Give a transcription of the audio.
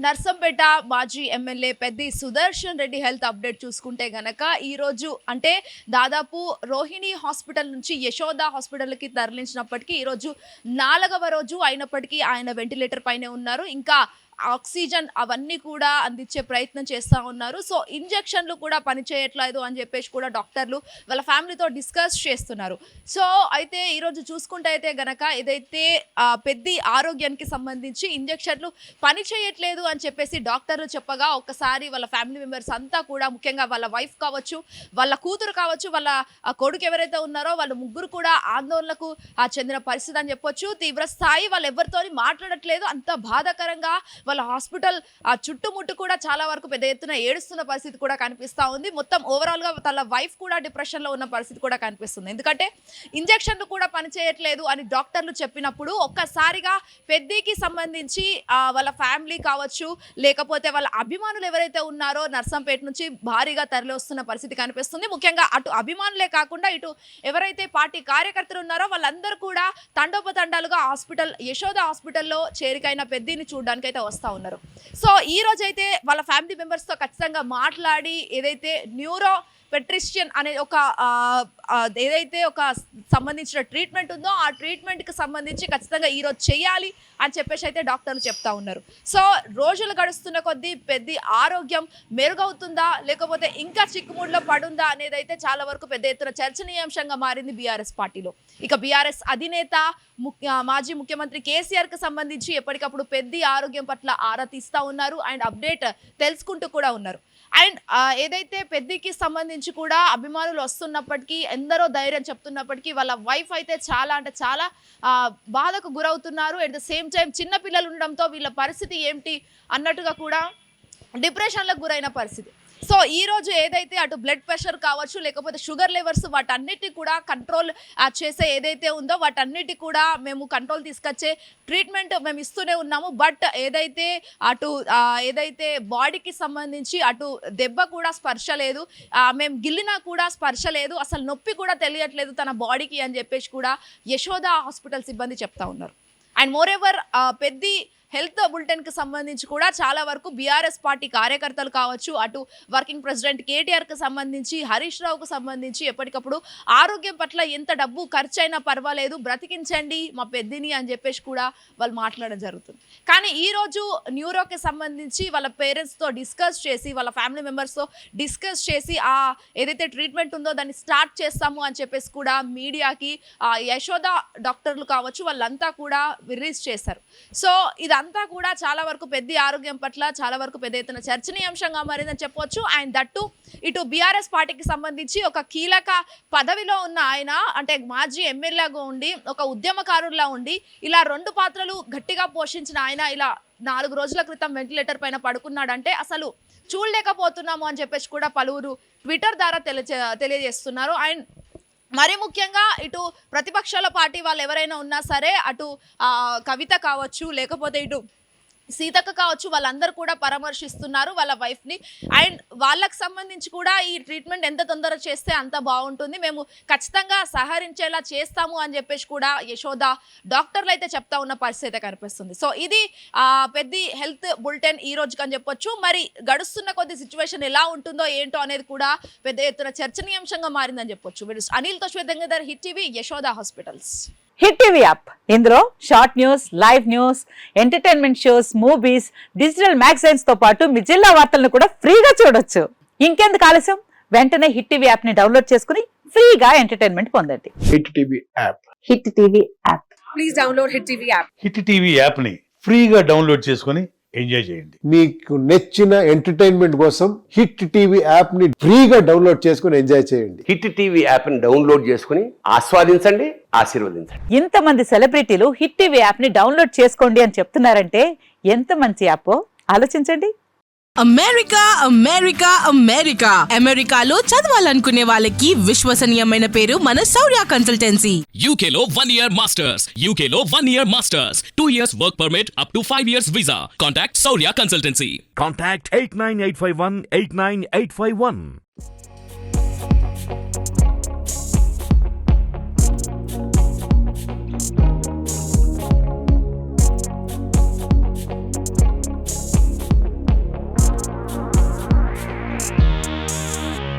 నర్సంపేట మాజీ MLA Peddi Sudarshan Reddy health update చూసుకుంటే గనక ఈరోజు అంటే దాదాపు రోహిణి హాస్పిటల్ నుంచి యశోద హాస్పిటల్కి తరలించినప్పటికీ ఈరోజు 4వ రోజు అయినప్పటికీ ఆయన వెంటిలేటర్ పైనే ఉన్నారు. ఇంకా ఆక్సిజన్ అవన్నీ కూడా అందించే ప్రయత్నం చేస్తూ ఉన్నారు. సో ఇంజెక్షన్లు కూడా పనిచేయట్లేదు అని చెప్పేసి కూడా డాక్టర్లు వాళ్ళ ఫ్యామిలీతో డిస్కస్ చేస్తున్నారు. సో అయితే ఈరోజు చూసుకుంటే అయితే గనక ఏదైతే పెద్ది ఆరోగ్యానికి సంబంధించి ఇంజెక్షన్లు పని చేయట్లేదు అని చెప్పేసి డాక్టర్లు చెప్పగా ఒక్కసారి వాళ్ళ ఫ్యామిలీ మెంబర్స్ అంతా కూడా ముఖ్యంగా వాళ్ళ వైఫ్ కావచ్చు, వాళ్ళ కూతురు కావచ్చు, వాళ్ళ కొడుకు ఎవరైతే ఉన్నారో వాళ్ళు ముగ్గురు కూడా ఆందోళనకు చెందిన పరిస్థితి అని చెప్పొచ్చు. తీవ్ర స్థాయి వాళ్ళు ఎవరితో మాట్లాడట్లేదు, అంత బాధాకరంగా వాళ్ళ హాస్పిటల్ చుట్టుముట్టు కూడా చాలా వరకు పెద్ద ఎత్తున ఏడుస్తున్న పరిస్థితి కూడా కనిపిస్తూ ఉంది. మొత్తం ఓవరాల్గా తన వైఫ్ కూడా డిప్రెషన్లో ఉన్న పరిస్థితి కూడా కనిపిస్తుంది. ఎందుకంటే ఇంజెక్షన్లు కూడా పనిచేయట్లేదు అని డాక్టర్లు చెప్పినప్పుడు ఒక్కసారిగా పెద్దికి సంబంధించి వాళ్ళ ఫ్యామిలీ కావచ్చు, లేకపోతే వాళ్ళ అభిమానులు ఎవరైతే ఉన్నారో నర్సంపేట నుంచి భారీగా తరలి వస్తున్న పరిస్థితి కనిపిస్తుంది. ముఖ్యంగా అటు అభిమానులే కాకుండా ఇటు ఎవరైతే పార్టీ కార్యకర్తలు ఉన్నారో వాళ్ళందరూ కూడా తండోపతండాలుగా యశోద హాస్పిటల్లో చేరికైన పెద్దిని చూడడానికి అయితే వస్తూ ఉన్నారు. సో ఈ రోజైతే వాళ్ళ ఫ్యామిలీ మెంబర్స్తో ఖచ్చితంగా మాట్లాడి ఏదైతే న్యూరో పెట్రిషియన్ అనే ఒక ఏదైతే ఒక సంబంధించిన ట్రీట్మెంట్ ఉందో ఆ ట్రీట్మెంట్కి సంబంధించి ఖచ్చితంగా ఈరోజు చేయాలి అని చెప్పేసి అయితే డాక్టర్లు చెప్తా ఉన్నారు. సో రోజులు గడుస్తున్న కొద్దీ పెద్ద ఆరోగ్యం మెరుగవుతుందా లేకపోతే ఇంకా చిక్కుముడిలో పడుందా అనేది అయితే చాలా వరకు పెద్ద ఎత్తున చర్చనీయాంశంగా మారింది బీఆర్ఎస్ పార్టీలో. ఇక బీఆర్ఎస్ అధినేత మాజీ ముఖ్యమంత్రి కేసీఆర్కి సంబంధించి ఎప్పటికప్పుడు పెద్ద ఆరోగ్యం పట్ల ఆరా తీస్తూ ఉన్నారు అండ్ అప్డేట్ తెలుసుకుంటూ కూడా ఉన్నారు. అండ్ ఏదైతే పెద్దికి సంబంధించి కూడా అభిమానులు వస్తున్నప్పటికీ ఎందరో ధైర్యం చెప్తున్నప్పటికీ వాళ్ళ వైఫ్ అయితే చాలా బాధకు గురవుతున్నారు. అట్ ద సేమ్ టైం చిన్న పిల్లలు ఉండడంతో వీళ్ళ పరిస్థితి ఏమిటి అన్నట్టుగా కూడా డిప్రెషన్లకు గురైన పరిస్థితి. సో ఈరోజు ఏదైతే అటు బ్లడ్ ప్రెషర్ కావచ్చు లేకపోతే షుగర్ లెవెల్స్ వాటన్నిటి కూడా కంట్రోల్ చేసే ఏదైతే ఉందో వాటన్నిటి కూడా మేము కంట్రోల్ తీసుకొచ్చే ట్రీట్మెంట్ మేము ఇస్తూనే ఉన్నాము. బట్ ఏదైతే బాడీకి సంబంధించి అటు దెబ్బ కూడా స్పర్శ లేదు, మేము గిల్లినా కూడా స్పర్శ లేదు, అసలు నొప్పి కూడా తెలియట్లేదు తన బాడీకి అని చెప్పేసి కూడా యశోద హాస్పిటల్ సిబ్బంది చెప్తా ఉన్నారు. And moreover Peddi health బులెటిన్కి సంబంధించి కూడా చాలా వరకు బీఆర్ఎస్ పార్టీ కార్యకర్తలు కావచ్చు, అటు వర్కింగ్ ప్రెసిడెంట్ కేటీఆర్కి సంబంధించి, హరీష్ రావుకు సంబంధించి ఎప్పటికప్పుడు ఆరోగ్యం పట్ల ఎంత డబ్బు ఖర్చు అయినా పర్వాలేదు బ్రతికించండి మా పెద్దిని అని చెప్పేసి కూడా వాళ్ళు మాట్లాడడం జరుగుతుంది. కానీ ఈరోజు న్యూరోకి సంబంధించి వాళ్ళ పేరెంట్స్తో డిస్కస్ చేసి వాళ్ళ ఫ్యామిలీ మెంబర్స్తో డిస్కస్ చేసి ఏదైతే ట్రీట్మెంట్ ఉందో దాన్ని స్టార్ట్ చేస్తాము అని చెప్పేసి కూడా మీడియాకి యశోద డాక్టర్లు కావచ్చు వాళ్ళంతా కూడా రిలీజ్ చేశారు. సో ఇదంతా కూడా చాలా వరకు పెద్ద ఆరోగ్యం పట్ల చాలా వరకు పెద్ద ఎత్తున చర్చనీయాంశంగా మారిందని చెప్పవచ్చు. అండ్ దట్టు ఇటు బీఆర్ఎస్ పార్టీకి సంబంధించి ఒక కీలక పదవిలో ఉన్న ఆయన అంటే మాజీ ఎమ్మెల్యేగా ఉండి ఒక ఉద్యమకారులా ఉండి ఇలా 2 పాత్రలు గట్టిగా పోషించిన ఆయన ఇలా 4 రోజుల క్రితం వెంటిలేటర్ పైన పడుకున్నాడంటే అసలు చూడలేకపోతున్నాము అని చెప్పేసి కూడా పలువురు ట్విట్టర్ ద్వారా తెలియజేస్తున్నారు. అండ్ మరి ముఖ్యంగా ఇటు ప్రతిపక్షాల పార్టీ వాళ్ళు ఎవరైనా ఉన్నా సరే అటు కవిత కావచ్చు లేకపోతే ఇటు సీతక్క కావచ్చు వాళ్ళందరూ కూడా పరామర్శిస్తున్నారు వాళ్ళ వైఫ్ని. అండ్ వాళ్ళకి సంబంధించి కూడా ఈ ట్రీట్మెంట్ ఎంత తొందరగా చేస్తే అంత బాగుంటుంది, మేము ఖచ్చితంగా సహకరించేలా చేస్తాము అని చెప్పేసి కూడా యశోద డాక్టర్లు అయితే చెప్తా ఉన్న పరిస్థితి అయితే కనిపిస్తుంది. సో ఇది పెద్ద హెల్త్ బులెటిన్ ఈ రోజుకి అని చెప్పొచ్చు. మరి గడుస్తున్న కొద్ది సిచ్యువేషన్ ఎలా ఉంటుందో ఏంటో అనేది కూడా పెద్ద ఎత్తున చర్చనీయాంశంగా మారిందని చెప్పొచ్చు. అనిల్తో Shwetangadhar, hit TV, Yashoda hospitals. Hit TV app ఇందులో short news, live news, entertainment shows, movies, digital magazines తో పాటు మీ జిల్లా వార్తలను కూడా ఫ్రీగా చూడొచ్చు. ఇంకెందుకు ఆలస్యం, వెంటనే హిట్ టీవీ యాప్ ని డౌన్లోడ్ చేసుకుని ఫ్రీగా ఎంటర్టైన్మెంట్ పొందండి. Hit TV app. Hit TV app. Please download hit TV app. Hit TV app ని ఫ్రీగా డౌన్లోడ్ చేసుకుని ఎంజాయ్ చేయండి. మీకు నచ్చిన ఎంటర్టైన్మెంట్ కోసం హిట్ టీవీ యాప్ ని ఫ్రీగా డౌన్లోడ్ చేసుకుని ఎంజాయ్ చేయండి. హిట్ టీవీ యాప్ ని డౌన్లోడ్ చేసుకుని ఆస్వాదించండి, ఆశీర్వదించండి. ఇంతమంది సెలబ్రిటీలు హిట్ టీవీ యాప్ ని డౌన్లోడ్ చేసుకోండి అని చెప్తున్నారంటే ఎంత మంచి యాప్ ఆలోచించండి. అమెరికాలో చదవాలనుకునే వాళ్ళకి విశ్వసనీయమైన పేరు మన శౌర్య కన్సల్టెన్సీ. UK లో 1 year masters, 2 years work permit up to 5 years visa. Contact Saurya Consultancy. Contact 89851 89851.